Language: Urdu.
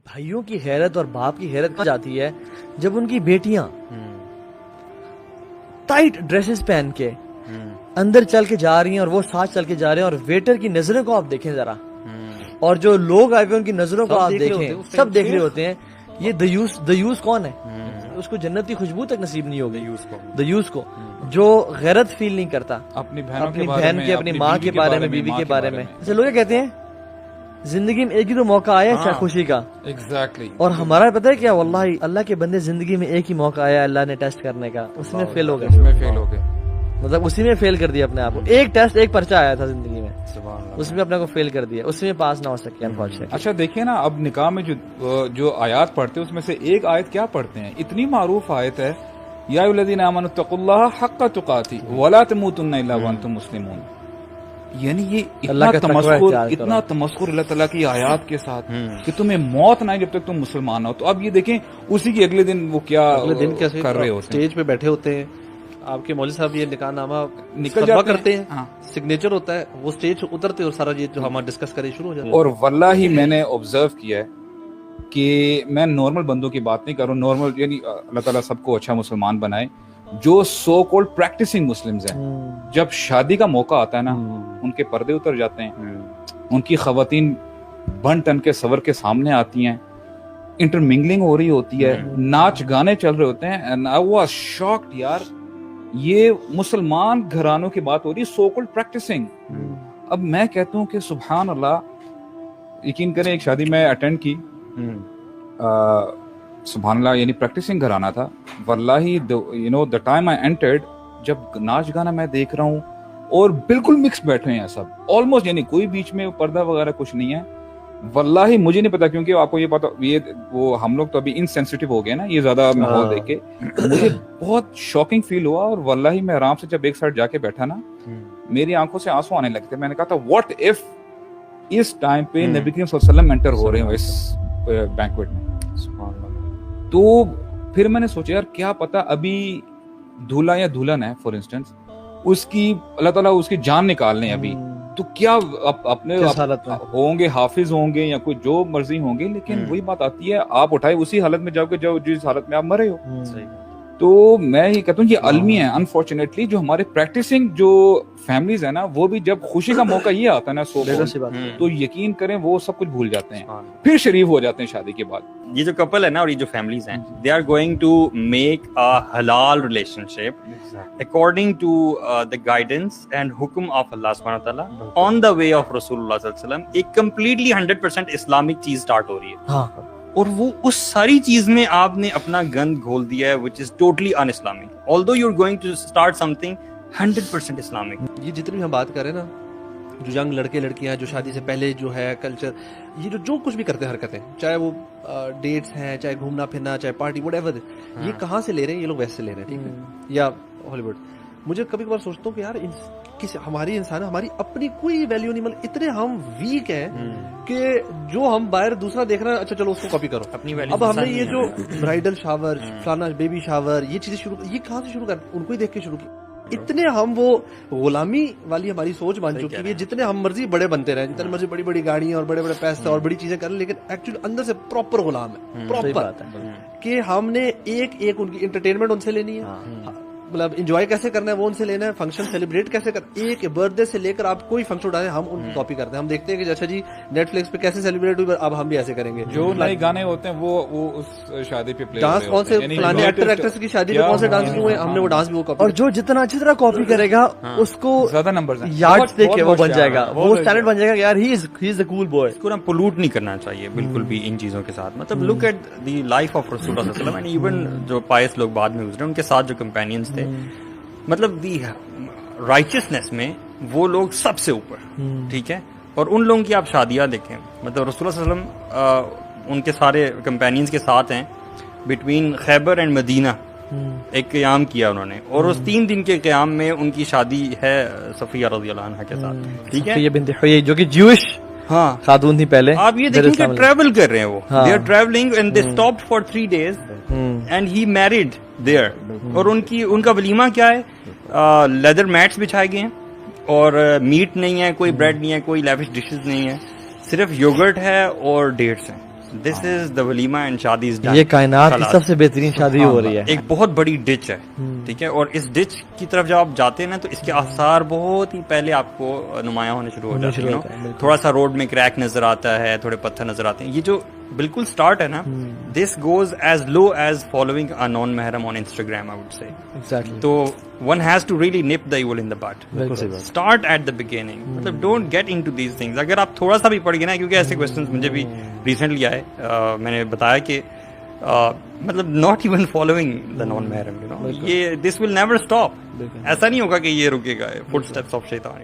بھائیوں کی غیرت اور باپ کی غیرت کہاں جاتی ہے جب ان کی بیٹیاں ٹائٹ ڈریسز پہن کے اندر چل کے جا رہی ہیں اور وہ ساتھ چل کے جا رہے ہیں، اور ویٹر کی نظروں کو آپ دیکھیں ذرا، اور جو لوگ آئے ہوئے ان کی نظروں کو آپ دیکھیں، سب دیکھ رہے ہوتے ہیں یہ دیوس کون ہے؟ اس کو جنت کی خوشبو تک نصیب نہیں ہوگی، دیوس کو جو غیرت فیل نہیں کرتا اپنی بہن کے، اپنی ماں کے بارے میں، بیوی کے بارے میں۔ اچھا، لوگ کیا کہتے ہیں زندگی میں ایک ہی تو موقع آیا ہے خوشی کا، اور ہمارا پتہ ہے کیا، واللہ اللہ کے بندے زندگی میں ایک ہی موقع آیا اللہ نے ٹیسٹ کرنے کا، اس میں فیل ہو گئے، مطلب اسی میں فیل کر دیا اپنے آپ کو۔ ایک ٹیسٹ، ایک پرچہ آیا تھا زندگی میں، اس میں اپنے کو فیل کر دیا، اس میں پاس نہ ہو سکے انفارچونیٹلی۔ اچھا دیکھیں نا، اب نکاح میں جو آیات پڑھتے ہیں اس میں سے ایک آیت کیا پڑھتے ہیں، اتنی معروف آیت ہے، یا ایھا الذین آمنوا اتقوا اللہ حق تقاتہ ولا تموتن الا وانتم مسلمون۔ یعنی یہ اتنا تمسخر اللہ تعالیٰ کی آیات کے ساتھ کہ تمہیں موت نہ آئے جب تک تم مسلمان ہو۔ تو اب یہ دیکھیں اسی کے اگلے دن وہ کیا کر رہے ہوتے ہیں، اسٹیج پہ بیٹھے ہوتے ہیں، آپ کے مولوی صاحب یہ نکاح نامہ نکل جمع کرتے ہیں، سگنیچر ہوتا ہے، وہ اسٹیج اترتے اور سارا یہ جو ہم ڈسکس کرے شروع ہو جاتا ہے۔ اور واللہ میں نے آبزرو کیا ہے کہ میں نارمل بندوں کی بات نہیں کر رہا ہوں، نارمل یعنی اللہ تعالیٰ سب کو اچھا مسلمان بنائے، جو سو کولڈ پریکٹسنگ مسلمز ہیں، جب شادی کا موقع آتا ہے نا ان کے پردے اتر جاتے ہیں، ان کی خواتین بن ٹن کے سور کے سامنے آتی ہیں، انٹرمنگلنگ ہو رہی ہوتی ہے، ناچ گانے چل رہے ہوتے ہیں، and I was shocked یار، یہ مسلمان گھرانوں کی بات ہو رہی ہے، سو کولڈ پریکٹسنگ۔ اب میں کہتا ہوں کہ سبحان اللہ، یقین کریں ایک شادی میں اٹینڈ کی، سبحان اللہ، یعنی پریکٹسنگ گھرانہ تھا، واللہ you know the time I entered, جب ناچ گانا میں دیکھ رہا ہوں اور بالکل مکس بیٹھے ہیں سب، آلموسٹ یعنی کوئی بیچ میں پردہ وغیرہ کچھ نہیں ہے۔ واللہ مجھے نہیں پتا، کیونکہ آپ کو یہ پتا، یہ وہ ہم لوگ تو ابھی انسینسٹیو ہو گئے نا یہ زیادہ ماحول دیکھ کے، مجھے بہت شاکنگ فیل ہوا، اور واللہ میں آرام سے جب ایک سائڈ جا کے بیٹھا نا، میری آنکھوں سے آنسو آنے لگتے۔ میں نے کہا تھا واٹ اف اس ٹائم پہ نبی کریم صلی اللہ علیہ وسلم انٹر ہو رہے ہوں اس بینکویٹ میں۔ تو پھر میں نے سوچا یار کیا پتا ابھی دولہا یا دلہن ہے فار انسٹنس، اس کی اللہ تعالیٰ اس کی جان نکالنے ابھی، تو کیا اپنے ہوں گے، حافظ ہوں گے یا کوئی جو مرضی ہوں گے، لیکن وہی بات آتی ہے آپ اٹھائے اسی حالت میں جاؤ گے جس حالت میں آپ مرے ہو۔ تو میں یہ کہتا ہوں یہ المی ہے انفارچونیٹلی، جو ہمارے پریکٹسنگ جو فیملیز ہیں نا، وہ بھی جب خوشی کا موقع یہ آتا ہے نا تو یقین کریں وہ سب کچھ بھول جاتے ہیں، پھر شریف ہو جاتے ہیں شادی کے بعد۔ یہ جو کپل ہے نا اور یہ جو فیملیز ہیں، they are going to make a حلال relationship according to the guidance and حکم آف اللہ سبحانہ وتعالیٰ آن دا وے آف رسول اللہ صلی اللہ علیہ وسلم۔ ایک کمپلیٹلی 100% اسلامک چیز اسٹارٹ ہو رہی ہے، اور وہ اس ساری چیز میں آپ نے اپنا گند گھول دیا ہے which is totally un-Islamic although you're going to start something 100% Islamic۔ یہ جتنی بھی ہم بات کریں نا، جو ینگ لڑکے لڑکیاں جو شادی سے پہلے جو ہے کلچر، یہ جو کچھ بھی کرتے ہیں حرکتیں، چاہے وہ ڈیٹس ہیں، چاہے گھومنا پھرنا، چاہے پارٹی وٹ ایور، یہ کہاں سے لے رہے ہیں؟ یہ لوگ ویسے لے رہے ہیں، ٹھیک ہے، یا ہالی ووڈ۔ مجھے کبھی کبھار سوچتا ہوں کہ یار ہماری انسان، ہماری اپنی کوئی ویلیو نہیں، مطلب اتنے ہم ویک ہیں کہ جو ہم باہر دوسرا دیکھ رہے ہیں، اچھا چلو اس کو کاپی کرو اپنی ویلیو۔ اب ہم نے یہ جو برائڈل شاور، فلانا بیبی شاور، یہ چیزیں شروع، یہ کہاں سے شروع کر، ان کو ہی دیکھ کے شروع کی۔ اتنے ہم وہ غلامی والی ہماری سوچ بن چکی ہے، جتنے ہم مرضی بڑے بنتے رہے، جتنے مرضی بڑی بڑی گاڑیاں اور بڑے بڑے پیسے اور بڑی چیزیں کریں، لیکن ایکچولی اندر سے پراپر غلام ہے، پراپر، کہ ہم نے ایک ان کی انٹرٹینمنٹ ان سے لینی ہے، مطلب انجوائے کیسے کرنا ہے وہ ان سے لینا ہے، فنکشن سیلیبریٹ کیسے کرنا، ایک برتھ ڈے سے لے کر آپ کوئی فنکشن اٹھاتے ہیں ہم ان کی کاپی کرتے ہیں۔ ہم دیکھتے ہیں کہ اچھا جی نیٹ فلکس پہ کیسے سیلیبریٹ ہوئی، اب ہم بھی ایسے کریں گے، جو نئے گانے ہوتے ہیں وہ اس شادی پہ پلے ڈانس کون سے فلانے ایکٹر ایکٹریس کی شادی میں کون سے ڈانس ہوئے، ہم نے وہ ڈانس بھی وہ کاپی، اور جو جتنا اچھی طرح کاپی کرے گا اس کو زیادہ نمبرز ہیں، یارڈ دیکھ کے وہ بن جائے گا، وہ اسٹینڈرڈ بن جائے گا، یار ہی از اے کول بوائے۔ اس کو نا پولوٹ نہیں کرنا چاہیے بالکل بھی ان چیزوں کے ساتھ۔ مطلب look at the life of رسول اللہ صلی اللہ علیہ وسلم، اینڈ ایون جو پائس لوگ بعد میں گزرے ان کے ساتھ جو کمپینینز تھے، مطلب دی رائچسنس میں وہ لوگ سب سے اوپر، ٹھیک ہے۔ اور ان لوگوں کی آپ شادیاں دیکھیں، مطلب رسول اللہ صلی اللہ علیہ وسلم ان کے سارے کمپینینز کے ساتھ ہیں، بٹوین خیبر اینڈ مدینہ ایک قیام کیا انہوں نے، اور اس 3 دن کے قیام میں ان کی شادی ہے صفیہ رضی اللہ عنہا کے ساتھ، ٹھیک ہے، صفیہ بنت حیی جو کہ جیوش خاتون تھی پہلے۔ آپ یہ دیکھیں کہ ٹریول کر رہے ہیں، وہ they are travelling and they stopped for 3 days and he married there, اور ان کا ولیمہ کیا ہے، لیدر میٹس بچھائے گئے ہیں، اور میٹ نہیں ہے، کوئی بریڈ نہیں ہے، کوئی لیوش ڈشز نہیں ہے، صرف یوگرٹ ہے اور ڈیٹس ہیں، دس از دا ولیما اینڈ شادیز یہ کائنات کی سب سے بہترین شادی ہو رہی ہے. ایک بہت بڑی ڈچ ہے, ٹھیک ہے, اور اس ڈچ کی طرف جب آپ جاتے ہیں نا تو اس کے آثار بہت ہی پہلے آپ کو نمایاں ہونے شروع ہو جاتے ہیں. تھوڑا سا روڈ میں کریک نظر آتا ہے, تھوڑے پتھر نظر آتے ہیں. یہ جو بالکل سٹارٹ ہے نا, this goes as low as following a non محرم on Instagram, I would say. Exactly. تو one has to really nip the evil in the bud, start at the beginning. مطلب don't get into these things. اگر آپ تھوڑا سا بھی پڑھ گئے نا, کیونکہ ایسے کوسچنس مجھے بھی ریسنٹلی آئے, میں نے بتایا کہ مطلب not even following the non محرم, یہ دس ول نیور اسٹاپ. ایسا نہیں ہوگا کہ یہ رکے گا. فٹ اسٹیپس آف شیطان.